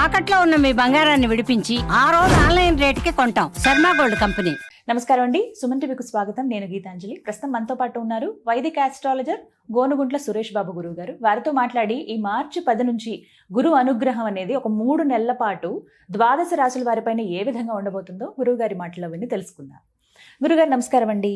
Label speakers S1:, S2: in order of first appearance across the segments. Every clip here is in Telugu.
S1: తాకట్లో ఉన్న మీ బంగారాన్ని విడిపించి ఆ రోజు ఆన్లైన్ రేటుకి కొంటాం. Sharma gold company.
S2: నమస్కారం అండి, సుమన్ టీవీకి స్వాగతం. నేను గీతాంజలి. ప్రస్తుతం మనతో పాటు ఉన్నారు వైదిక ఆస్ట్రాలజర్ గోనుగుంట్ల సురేష్ బాబు గురువు గారు. వారితో మాట్లాడి ఈ మార్చి 10 నుంచి గురు అనుగ్రహం అనేది ఒక 3 నెలల పాటు ద్వాదశ రాశుల వారిపైన ఏ విధంగా ఉండబోతుందో గురువు గారి మాటలో విని తెలుసుకుందాం. గురుగారు నమస్కారం అండి.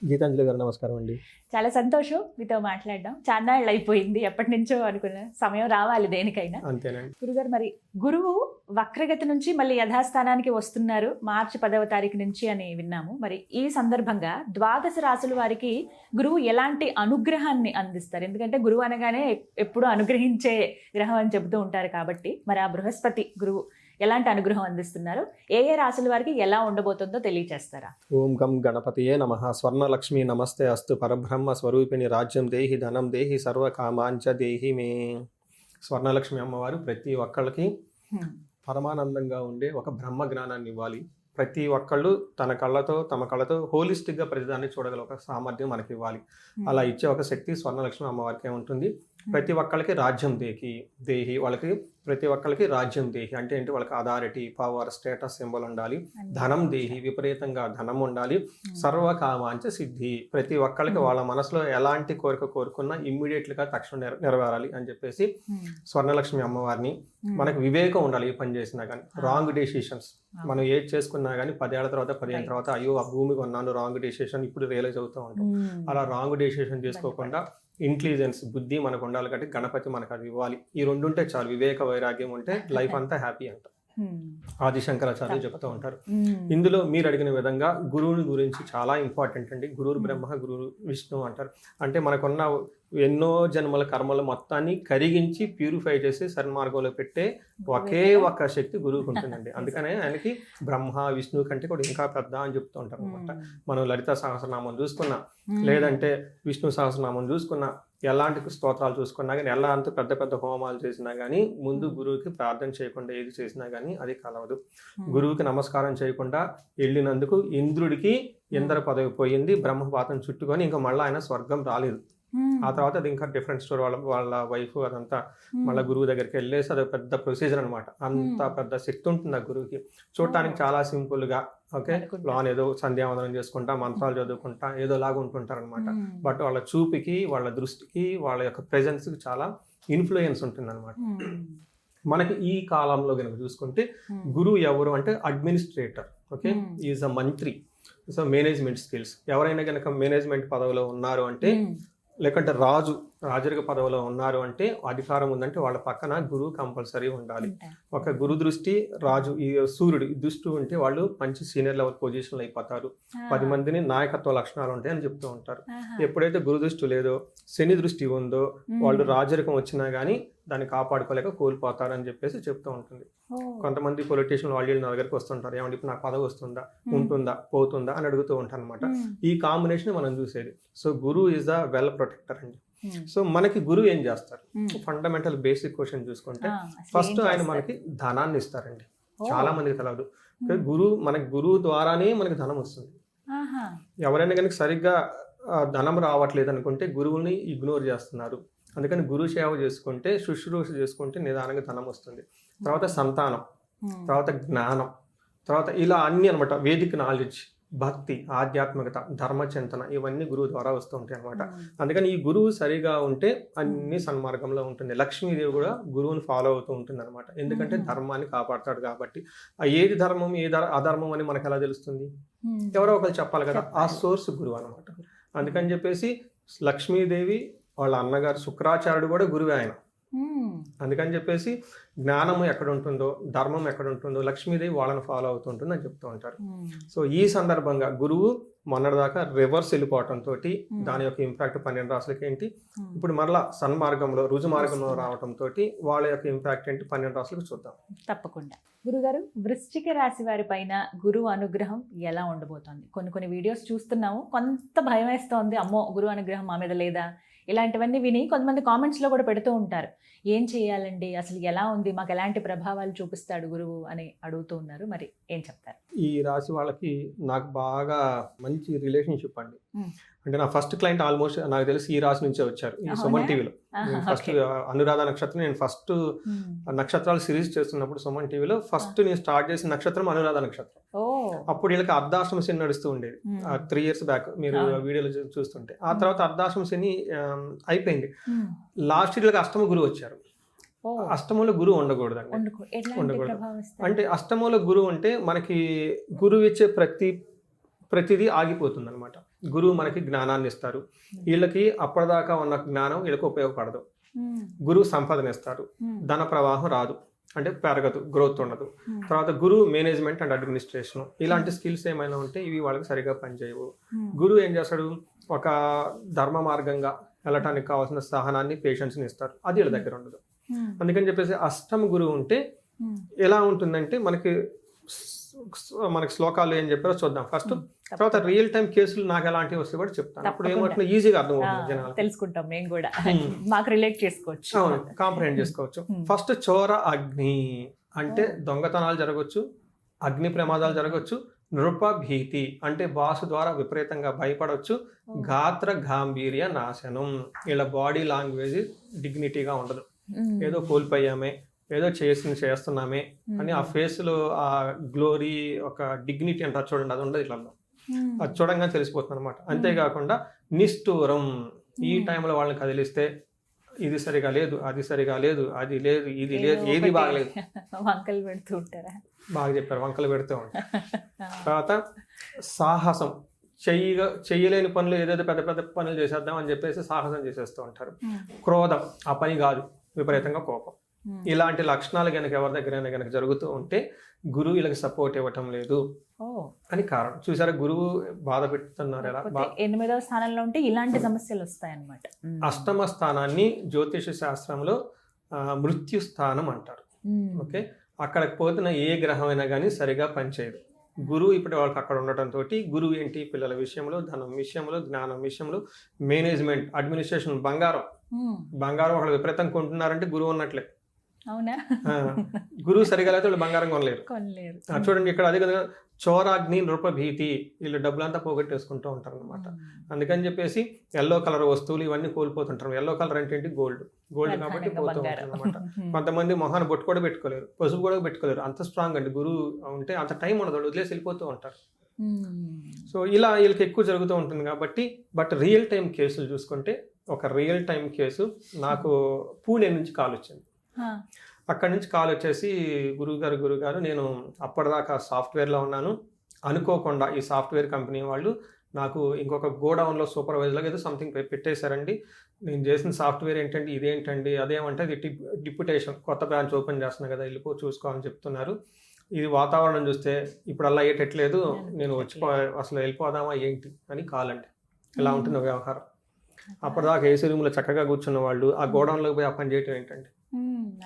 S3: గీతాంజలి గారు నమస్కారం అండి.
S2: చాలా సంతోషం మీతో మాట్లాడడం. చాన్నాళ్ళు అయిపోయింది, ఎప్పటి నుంచో అనుకున్న సమయం రావాలి దేనికైనా.
S3: అంతేనండి.
S2: గురుగారు, మరి గురువు వక్రగతి నుంచి మళ్ళీ యథాస్థానానికి వస్తున్నారు మార్చి 10వ తారీఖు నుంచి అని విన్నాము. మరి ఈ సందర్భంగా ద్వాదశ రాశుల వారికి గురువు ఎలాంటి అనుగ్రహాన్ని అందిస్తారు? ఎందుకంటే గురువు అనగానే ఎప్పుడు అనుగ్రహించే గ్రహం అని చెబుతూ ఉంటారు కాబట్టి, మరి ఆ బృహస్పతి గురువు ఎలాంటి అనుగ్రహం అందిస్తున్నారు, ఏ ఏ రాశుల వారికి ఎలా ఉండబోతుందో తెలియజేస్తారా?
S3: ఓం గం గణపతియే నమః. స్వర్ణలక్ష్మి నమస్తే అస్తు. పరబ్రహ్మ స్వరూపిణి రాజ్యం దేహి ధనం దేహి సర్వకామాంచ దేహి మే. స్వర్ణలక్ష్మి అమ్మవారు ప్రతి ఒక్కళ్ళకి పరమానందంగా ఉండే ఒక బ్రహ్మ జ్ఞానాన్ని ఇవ్వాలి. ప్రతి ఒక్కళ్ళు తమ కళ్ళతో హోలిస్టిక్గా ప్రతిదాన్ని చూడగల ఒక సామర్థ్యం మనకి ఇవ్వాలి. అలా ఇచ్చే ఒక శక్తి స్వర్ణలక్ష్మి అమ్మవారికి ఉంటుంది. ప్రతి ఒక్కళ్ళకి రాజ్యం దేహి వాళ్ళకి ప్రతి ఒక్కళ్ళకి రాజ్యం దేహి అంటే ఏంటి, వాళ్ళకి అథారిటీ, పవర్, స్టేటస్ సింబల్ ఉండాలి. ధనం దేహి, విపరీతంగా ధనం ఉండాలి. సర్వకామాంచ సిద్ధి, ప్రతి ఒక్కళ్ళకి వాళ్ళ మనసులో ఎలాంటి కోరిక కోరుకున్నా ఇమ్మీడియట్గా తక్షణం నెరవేరాలి అని చెప్పేసి స్వర్ణలక్ష్మి అమ్మవారిని. మనకి వివేకం ఉండాలి. ఏ పని చేసినా కానీ రాంగ్ డెసిషన్స్ మనం ఏది చేసుకున్నా కానీ 10 ఏళ్ల తర్వాత 15 తర్వాత అయ్యో ఆ భూమి కొన్నాను, రాంగ్ డెసిషన్ ఇప్పుడు రియలైజ్ అవుతూ ఉంటాం. అలా రాంగ్ డెసిషన్ చేసుకోకుండా ఇంటెలిజెన్స్, బుద్ధి మనకు ఉండాలి. కాబట్టి గణపతి మనకు అది ఇవ్వాలి. ఈ 2 ఉంటే చాలు. వివేక వైరాగ్యం ఉంటే లైఫ్ అంతా హ్యాపీ అంట ఆది శంకరాచార్య చెప్తూ ఉంటారు. ఇందులో మీరు అడిగిన విధంగా గురువుని గురించి చాలా ఇంపార్టెంట్ అండి. గురువు బ్రహ్మ, గురువు విష్ణు అంటారు. అంటే మనకున్న ఎన్నో జన్మల కర్మలు మొత్తాన్ని కరిగించి ప్యూరిఫై చేసి సన్మార్గంలో పెట్టే ఒకే ఒక్క శక్తి గురువుకు ఉంటుందండి. అందుకనే ఆయనకి బ్రహ్మ విష్ణువు కంటే కూడా ఇంకా పెద్ద అని చెప్తూ ఉంటారు అనమాట. మనం లలిత సహస్రనామం చూసుకున్నా, లేదంటే విష్ణు సహస్రనామం చూసుకున్నా, ఎలాంటి స్తోత్రాలు చూసుకున్నా కానీ, ఎలాంటి పెద్ద పెద్ద హోమాలు చేసినా కానీ ముందు గురువుకి ప్రార్థన చేయకుండా ఏది చేసినా కానీ అది కలవదు. గురువుకి నమస్కారం చేయకుండా వెళ్ళినందుకు ఇంద్రుడికి ఇంద్ర పదవి పోయింది, బ్రహ్మపాతం చుట్టుకొని ఇంకా మళ్ళీ ఆయన స్వర్గం రాలేదు. ఆ తర్వాత అది ఇంకా డిఫరెంట్ స్టోరీ. వాళ్ళ వైఫ్ అదంతా మళ్ళీ గురువు దగ్గరికి వెళ్ళేసి అది పెద్ద ప్రొసీజర్ అనమాట. అంత పెద్ద శక్తి ఉంటుంది ఆ గురువుకి. చూడటానికి చాలా సింపుల్ గా లోన్ ఏదో సంధ్యావందనం చేసుకుంటా, మంత్రాలు చదువుకుంటా ఏదో లాగా ఉంటుంటారు అనమాట. బట్ వాళ్ళ చూపుకి, వాళ్ళ దృష్టికి, వాళ్ళ యొక్క ప్రెజెన్స్ కి చాలా ఇన్ఫ్లుయెన్స్ ఉంటుంది అనమాట. మనకి ఈ కాలంలో కనుక చూసుకుంటే గురువు ఎవరు అంటే అడ్మినిస్ట్రేటర్, ఈజ్ అ మంత్రి. సో మేనేజ్మెంట్ స్కిల్స్, ఎవరైనా కనుక మేనేజ్మెంట్ పదవిలో ఉన్నారు అంటే, లేకంటే రాజరిక పదవిలో ఉన్నారు అంటే, అధికారం ఉందంటే వాళ్ళ పక్కన గురువు కంపల్సరీ ఉండాలి. ఒక గురు దృష్టి, రాజు ఈ సూర్యుడు దృష్టి ఉంటే వాళ్ళు మంచి సీనియర్ లెవెల్ పొజిషన్లు అయిపోతారు. 10 మందిని నాయకత్వ లక్షణాలు ఉంటాయి అని చెప్తూ ఉంటారు. ఎప్పుడైతే గురు దృష్టి లేదో, శని దృష్టి ఉందో, వాళ్ళు రాజరికం వచ్చినా కానీ దాన్ని కాపాడుకోలేక కోల్పోతారు అని చెప్పేసి చెప్తూ ఉంటుంది. కొంతమంది పొలిటీషియన్ వాళ్ళు నా దగ్గరికి వస్తుంటారు, ఏమంటే ఇప్పుడు నాకు పదవి వస్తుందా, ఉంటుందా, పోతుందా అని అడుగుతూ ఉంటారు అనమాట. ఈ కాంబినేషన్ మనం చూసేది. సో గురువు ఈజ్ ద వెల్ ప్రొటెక్టర్ అండి. సో మనకి గురువు ఏం చేస్తారు? ఫండమెంటల్ బేసిక్ క్వశ్చన్ చూసుకుంటే ఫస్ట్ ఆయన మనకి ధనాన్ని ఇస్తారండి. చాలా మందికి తెలియదు. మనకి గురువు ద్వారానే మనకి ధనం వస్తుంది. ఎవరైనా కనుక సరిగ్గా ధనం రావట్లేదు అనుకుంటే గురువుని ఇగ్నోర్ చేస్తున్నారు. అందుకని గురు సేవ చేసుకుంటే, శుశ్రూష చేసుకుంటే నిదానంగా ధనం వస్తుంది. తర్వాత సంతానం, తర్వాత జ్ఞానం, తర్వాత ఇలా అన్ని అనమాట. వేదిక నాలెడ్జ్, భక్తి, ఆధ్యాత్మికత, ధర్మచింతన ఇవన్నీ గురువు ద్వారా వస్తూ ఉంటాయి అనమాట. అందుకని ఈ గురువు సరిగా ఉంటే అన్ని సన్మార్గంలో ఉంటుంది. లక్ష్మీదేవి కూడా గురువుని ఫాలో అవుతూ ఉంటుంది అనమాట. ఎందుకంటే ధర్మాన్ని కాపాడతాడు కాబట్టి. ఏది ధర్మం, అధర్మం అని మనకు ఎలా తెలుస్తుంది? ఎవరో ఒకరు చెప్పాలి కదా. ఆ సోర్స్ గురువు అనమాట. అందుకని చెప్పేసి లక్ష్మీదేవి వాళ్ళ అన్నగారు శుక్రాచార్యుడు కూడా గురువే ఆయన. అందుకని చెప్పేసి జ్ఞానము ఎక్కడ ఉంటుందో, ధర్మం ఎక్కడ ఉంటుందో లక్ష్మీదేవి వాళ్ళని ఫాలో అవుతుంటుంది అని చెప్తూ ఉంటారు. సో ఈ సందర్భంగా గురువు మొన్నటిదాకా రివర్స్ వెళ్ళిపోవటంతో దాని యొక్క ఇంపాక్ట్ 12 రాశులకి ఏంటి, ఇప్పుడు మరలా సన్మార్గంలో, రుజు మార్గంలో రావడంతో వాళ్ళ యొక్క ఇంపాక్ట్ ఏంటి 12 రాశులకు చూద్దాం.
S2: తప్పకుండా. గురుగారు, వృశ్చిక రాశి వారి పైన గురువు అనుగ్రహం ఎలా ఉండబోతోంది? కొన్ని వీడియోస్ చూస్తున్నాము, కొంత భయం వేస్తోంది. అమ్మో, గురువు అనుగ్రహం మా మీద లేదా, ఇలాంటివన్నీ విని కొంతమంది కామెంట్స్లో కూడా పెడుతూ ఉంటారు. ఏం చేయాలండి, అసలు ఎలా ఉంది, మాకు ఎలాంటి ప్రభావాలు చూపిస్తాడు గురువు అని అడుగుతూ ఉన్నారు. మరి ఏం చెప్తారు?
S3: ఈ రాశి వాళ్ళకి నాకు బాగా మంచి రిలేషన్షిప్ అండి. అంటే నా ఫస్ట్ క్లయింట్ ఆల్మోస్ట్ నాకు తెలిసి ఈ రాశి నుంచే వచ్చారు, ఈ సుమన్ టీవీలో. ఫస్ట్ అనురాధ నక్షత్రం, నేను ఫస్ట్ నక్షత్రాలు సిరీస్ చేస్తున్నప్పుడు సుమన్ టీవీలో ఫస్ట్ నేను స్టార్ట్ చేసిన నక్షత్రం అనురాధ నక్షత్రం. అప్పుడు వీళ్ళకి అర్ధాశ్రమ శని నడుస్తూ ఉండేది 3 years బ్యాక్, మీరు వీడియోలో చూస్తుంటే. ఆ తర్వాత అర్ధాశ్రమ శని అయిపోయింది. లాస్ట్ వీళ్ళకి అష్టమ గురువు వచ్చారు. అష్టమంలో గురువు ఉండకూడదండి. ఉండకూడదు అంటే అష్టమంలో గురువు అంటే మనకి గురువు ఇచ్చే ప్రతిదీ ఆగిపోతుంది అనమాట. గురువు మనకి జ్ఞానాన్ని ఇస్తారు, వీళ్ళకి అప్పటిదాకా ఉన్న జ్ఞానం వీళ్ళకి ఉపయోగపడదు. గురువు సంపదనిస్తారు, ధన ప్రవాహం రాదు, అంటే పెరగదు, గ్రోత్ ఉండదు. తర్వాత గురువు మేనేజ్మెంట్ అండ్ అడ్మినిస్ట్రేషన్, ఇలాంటి స్కిల్స్ ఏమైనా ఉంటే ఇవి వాళ్ళకి సరిగా పనిచేయవు. గురువు ఏం చేస్తాడు, ఒక ధర్మ మార్గంగా వెళ్ళటానికి కావాల్సిన సహనాన్ని, పేషెన్స్ని ఇస్తారు, అది వీళ్ళ దగ్గర ఉండదు. అందుకని చెప్పేసి అష్టమ గురువు ఉంటే ఎలా ఉంటుందంటే మనకి శ్లోకాలు ఏం చెప్పారో చూద్దాం ఫస్ట్. తర్వాత రియల్ టైం కేసులు నాకు ఎలాంటివి వస్తే కూడా చెప్తాను. అప్పుడు ఏమంటున్నా ఈజీగా అర్థం అవుతుంది, జనాలు
S2: తెలుసుకుంటాం, మేము కూడా మాకు రిలేట్ చేసుకోవచ్చు,
S3: కాంప్రహెండ్ చేసుకోవచ్చు. ఫస్ట్ చోర అగ్ని అంటే దొంగతనాలు జరగవచ్చు, అగ్ని ప్రమాదాలు జరగవచ్చు. నృప భీతి అంటే బాసు ద్వారా విపరీతంగా భయపడవచ్చు. గాత్ర గాంభీర్య నాశనం, ఇలా బాడీ లాంగ్వేజ్ డిగ్నిటీగా ఉండదు, ఏదో కోల్పోయామే, ఏదో చేస్తున్నామే అని ఆ ఫేస్ లో ఆ గ్లోరీ, ఒక డిగ్నిటీ అంటారు చూడండి, అది ఉండదు. ఇట్లా అది చూడంగా తెలిసిపోతుంది అనమాట. అంతేకాకుండా నిష్ఠూరం, ఈ టైంలో వాళ్ళని కదిలిస్తే ఇది సరిగా లేదు, అది సరిగా లేదు, అది లేదు, ఇది లేదు, ఏది బాగలేదు,
S2: వంకలు పెడుతూ ఉంటారా?
S3: బాగా చెప్పారు, వంకలు పెడుతూ ఉంటారు. తర్వాత సాహసం, చెయ్యలేని పనులు, ఏదైతే పెద్ద పెద్ద పనులు చేసేద్దాం అని చెప్పేసి సాహసం చేసేస్తూ ఉంటారు. క్రోధం, ఆ పని కాదు, విపరీతంగా కోపం. ఇలాంటి లక్షణాలు కనుక ఎవరి దగ్గరైనా కనుక జరుగుతూ ఉంటే గురువు వీళ్ళకి సపోర్ట్ ఇవ్వటం లేదు అని కారణం. చూసారా, గురువు బాధ పెడుతున్నారు. ఎలా
S2: 8వ స్థానంలో ఉంటే ఇలాంటి సమస్యలు వస్తాయి అన్నమాట.
S3: అష్టమ స్థానాన్ని జ్యోతిష శాస్త్రంలో మృత్యు స్థానం అంటారు. ఓకే, అక్కడికి పోతున్న ఏ గ్రహం అయినా కానీ సరిగా పనిచేయదు. గురువు ఇప్పుడు వాళ్ళకి అక్కడ ఉండటంతో గురువు ఏంటి, పిల్లల విషయంలో, ధనం విషయంలో, జ్ఞానం విషయంలో, మేనేజ్మెంట్, అడ్మినిస్ట్రేషన్, బంగారం వాళ్ళు విపరీతంగా కొంటున్నారంటే గురువు ఉన్నట్లే.
S2: అవునా?
S3: గురువు సరిగా అయితే వాళ్ళు బంగారం కొనలేరు. చూడండి ఇక్కడ అదే కదా, చోరాగ్ని నృప భీతి, వీళ్ళు డబ్బులంతా పోగొట్టేసుకుంటూ ఉంటారు అనమాట. అందుకని చెప్పేసి ఎల్లో కలర్ వస్తువులు ఇవన్నీ కోల్పోతుంటారు. ఎల్లో కలర్ అంటే ఏంటి, గోల్డ్ కాబట్టి పోతూ ఉంటారు అనమాట. కొంతమంది మొహాన్ని బొట్టు కూడా పెట్టుకోలేరు, పసుపు కూడా పెట్టుకోలేరు, అంత స్ట్రాంగ్ అండి. గురువు ఉంటే అంత టైం ఉండదు, వదిలేసి వెళ్ళిపోతూ ఉంటారు. సో ఇలా వీళ్ళకి ఎక్కువ జరుగుతూ ఉంటుంది కాబట్టి. బట్ రియల్ టైం కేసులు చూసుకుంటే, ఒక రియల్ టైం కేసు నాకు పూణే నుంచి కాల్ వచ్చింది. అక్కడి నుంచి కాల్ వచ్చేసి, గురువుగారు నేను అప్పటిదాకా సాఫ్ట్వేర్లో ఉన్నాను, అనుకోకుండా ఈ సాఫ్ట్వేర్ కంపెనీ వాళ్ళు నాకు ఇంకొక గోడౌన్లో సూపర్వైజర్గా ఏదో సంథింగ్ పెట్టేశారండి. నేను చేసిన సాఫ్ట్వేర్ ఏంటండి, ఇదేంటండి, అదేమంటే అది డిప్యుటేషన్, కొత్త బ్రాంచ్ ఓపెన్ చేస్తున్నా కదా, వెళ్ళిపో చూసుకోవాలని చెప్తున్నారు. ఇది వాతావరణం చూస్తే ఇప్పుడు అలా అయ్యేటట్లేదు, నేను అసలు వెళ్ళిపోదామా ఏంటి అని కాల్ అండి. ఇలా ఉంటుంది వ్యవహారం. అప్పటిదాకా ఏసీ రూమ్లో చక్కగా కూర్చున్న వాళ్ళు ఆ గోడౌన్లోకి పోయి ఆ పని చేయటం ఏంటండి,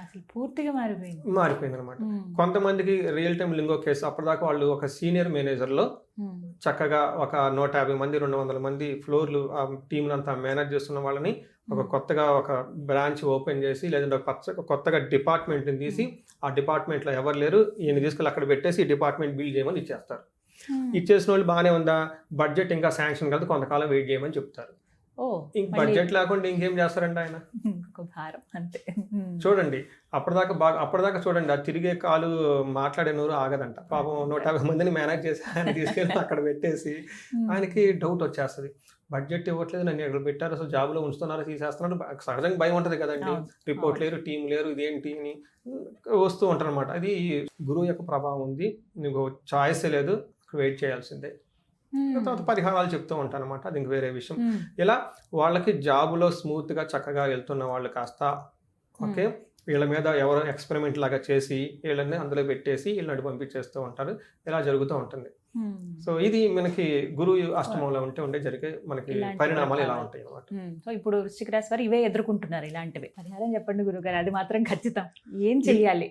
S2: అసలు పూర్తిగా
S3: మారిపోయింది అనమాట. కొంతమందికి రియల్ టైం లింగో కేసు, అప్పటిదాకా వాళ్ళు ఒక సీనియర్ మేనేజర్లో చక్కగా ఒక 150 మంది 200 మంది ఫ్లోర్లు ఆ టీం అంతా మేనేజ్ చేస్తున్న వాళ్ళని కొత్తగా ఒక బ్రాంచ్ ఓపెన్ చేసి, లేదంటే కొత్తగా డిపార్ట్మెంట్ని తీసి, ఆ డిపార్ట్మెంట్లో ఎవరు లేరు, ఈయన తీసుకెళ్ళి అక్కడ పెట్టేసి ఈ డిపార్ట్మెంట్ బిల్డ్ చేయమని ఇచ్చేస్తారు. ఇచ్చేసిన వాళ్ళు బాగానే ఉందా, బడ్జెట్ ఇంకా శాంక్షన్ కాదు, కొంతకాలం వెయిట్ చేయమని చెప్తారు. ఇంక బడ్జెట్ లేకుండా ఇంకేం చేస్తారండి ఆయన, చూడండి. అప్పటిదాకా చూడండి, ఆ తిరిగే కాలు మాట్లాడే నోరు ఆగదంట. పాపం 150 మందిని మేనేజ్ చేసి ఆయన తీసుకెళ్ళి అక్కడ పెట్టేసి ఆయనకి డౌట్ వచ్చేస్తుంది, బడ్జెట్ ఇవ్వట్లేదు, నన్ను ఎక్కడ పెట్టారు, అసలు జాబ్లో ఉంచుతున్నారు, తీసేస్తున్నారు. సహజంగా భయం ఉంటుంది కదండి, రిపోర్ట్ లేరు, టీం లేరు, ఇదేంటి అని వస్తూ ఉంటారు అనమాట. అది గురువు యొక్క ప్రభావం ఉంది, నీకు చాయిస్ లేదు, వెయిట్ చేయాల్సిందే. తర్వాత పరిహారాలు చెప్తూ ఉంటాను అనమాట, అది ఇంక వేరే విషయం. ఇలా వాళ్ళకి జాబులో స్మూత్గా చక్కగా వెళ్తున్న వాళ్ళు కాస్త ఓకే, వీళ్ళ మీద ఎవరో ఎక్స్పెరిమెంట్ లాగా చేసి వీళ్ళని అందులో పెట్టేసి వీళ్ళని పంపించేస్తూ ఉంటారు. ఇలా జరుగుతూ ఉంటుంది. సో ఇది మనకి గురువు అష్టమంలో ఉంటే జరిగే మనకి పరిణామాలు ఇలా ఉంటాయి అన్నమాట.
S2: సో ఇప్పుడు వృశ్చిక రాశి వారు ఇవే ఎదుర్కొంటున్నారు, ఇలాంటివి. పరిహారం చెప్పండి గురుగారు, అది మాత్రం ఖచ్చితం. ఏం చెయ్యాలి?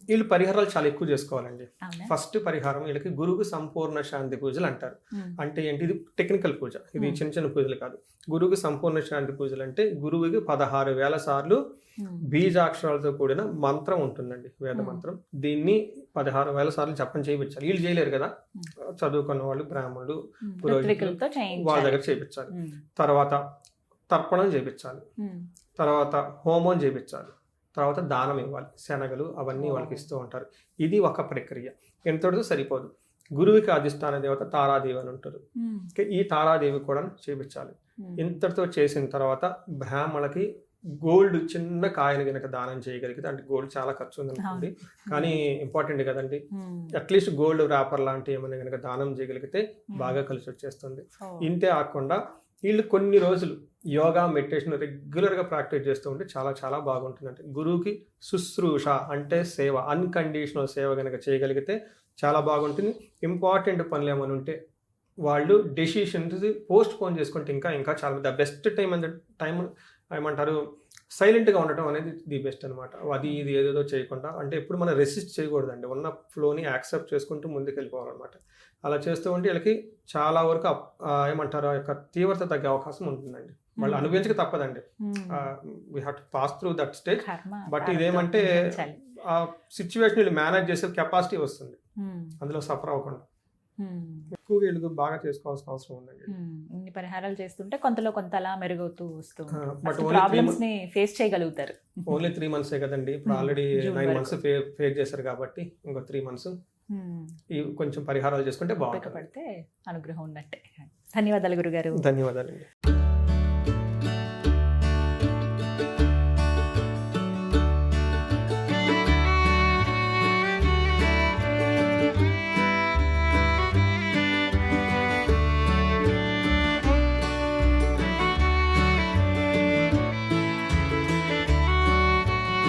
S3: వీళ్ళు పరిహారాలు చాలా ఎక్కువ చేసుకోవాలండి.
S2: అవునా?
S3: ఫస్ట్ పరిహారం వీళ్ళకి గురువు సంపూర్ణ శాంతి పూజలు అంటారు. అంటే ఏంటి, ఇది టెక్నికల్ పూజ, ఇది చిన్న చిన్న పూజలు కాదు. గురువుకి సంపూర్ణ శాంతి పూజలు అంటే గురువుకి 16,000 సార్లు బీజాక్షరాలతో కూడిన మంత్రం ఉంటుందండి, వేద మంత్రం. దీన్ని 16,000 సార్లు జపం చేయించాలి. వీళ్ళు చేయలేరు కదా, చదువుకున్న వాళ్ళు, బ్రాహ్మణులు, పురోహితులు, వాళ్ళ దగ్గర చేయించాలి. తర్వాత తర్పణం చేయించాలి, తర్వాత హోమం చేయించాలి, తర్వాత దానం ఇవ్వాలి, శనగలు అవన్నీ వాళ్ళకి ఇస్తూ ఉంటారు. ఇది ఒక ప్రక్రియ, ఎంతటితో సరిపోదు. గురువుకి అధిష్టాన దేవత తారాదేవి అని ఉంటారు. ఈ తారాదేవి కూడా చేయించాలి. ఇంతటితో చేసిన తర్వాత బ్రాహ్మణులకి గోల్డ్ చిన్న కాయను కనుక దానం చేయగలిగితే, అంటే గోల్డ్ చాలా ఖర్చు ఉంది అనుకోండి, కానీ ఇంపార్టెంట్ కదండి, అట్లీస్ట్ గోల్డ్ ర్యాపర్ లాంటి ఏమైనా కనుక దానం చేయగలిగితే బాగా కలిసి వచ్చేస్తుంది. ఇంతే కాకుండా వీళ్ళు కొన్ని రోజులు యోగా, మెడిటేషన్ రెగ్యులర్గా ప్రాక్టీస్ చేస్తూ ఉంటే చాలా చాలా బాగుంటుందండి. గురువుకి శుశ్రూష అంటే సేవ, అన్కండిషనల్ సేవ కనుక చేయగలిగితే చాలా బాగుంటుంది. ఇంపార్టెంట్ పనులు ఏమైనా ఉంటే వాళ్ళు డెసిషన్స్ పోస్ట్ పోన్ చేసుకుంటే ఇంకా ఇంకా చాలా ద బెస్ట్ టైం ఏమంటారు, సైలెంట్గా ఉండటం అనేది ది బెస్ట్ అనమాట. అది ఇది ఏదేదో చేయకుండా, అంటే ఎప్పుడు మనం రెసిస్ట్ చేయకూడదండి, ఉన్న ఫ్లోని యాక్సెప్ట్ చేసుకుంటూ ముందుకు వెళ్ళిపోవాలన్నమాట. అలా చేస్తూ ఉంటే వీళ్ళకి చాలా వరకు ఏమంటారు ఆ యొక్క తీవ్రత తగ్గే అవకాశం ఉంటుందండి. వాళ్ళు అనుభవించక తప్పదండి, we have to pass through that stage. But ఇదేమంటే ఆ సిచ్యువేషన్ వీళ్ళు మేనేజ్ చేసే కెపాసిటీ వస్తుంది, అందులో సఫర్ అవ్వకుండా. ఎక్కువగా వీళ్ళు బాగా చేసుకోవాల్సిన అవసరం ఉందండి.
S2: ఇన్ని పరిహారాలు చేస్తుంటే కొంతలో కొంత అలా మెరుగవుతూ వస్తూ
S3: బట్
S2: ప్రాబ్లమ్స్ ని ఫేస్ చేయగలుగుతారు.
S3: ఓన్లీ 3 months కదండి, ఇప్పుడు ఆల్రెడీ 9 months ఫేస్ చేశారు కాబట్టి ఇంకో 3 months కొంచెం పరిహారాలు చేసుకుంటే బాగుంటుంది.
S2: పడితే అనుగ్రహం ఉన్నట్టే. ధన్యవాదాలు గురుగారు.
S3: ధన్యవాదాలండి.